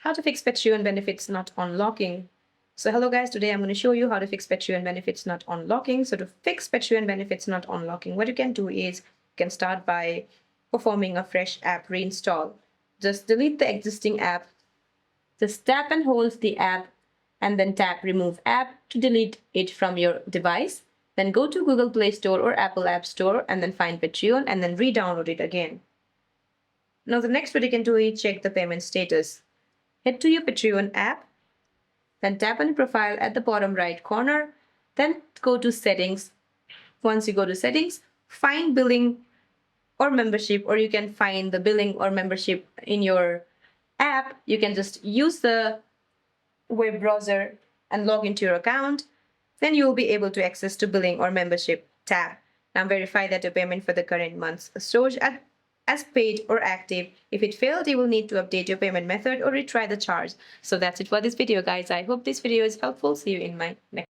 How to fix Patreon benefits not unlocking. So hello guys, today I'm going to show you how to fix Patreon benefits not unlocking. So to fix Patreon benefits not unlocking, what you can do is you can start by performing a fresh app reinstall. Just delete the existing app. Just tap and hold the app and then tap remove app to delete it from your device. Then go to Google Play Store or Apple App Store and then find Patreon and then re-download it again. Now the next what you can do is check the payment status. Head to your Patreon app, then tap on your profile at the bottom right corner, then go to settings. Once you go to settings, find billing or membership, or you can find the billing or membership in your app. You can just use the web browser and log into your account. Then you will be able to access to billing or membership tab. Now verify that your payment for the current month's storage as paid or active. If it failed, you will need to update your payment method or retry the charge. So that's it for this video, guys. I hope this video is helpful. See you in my next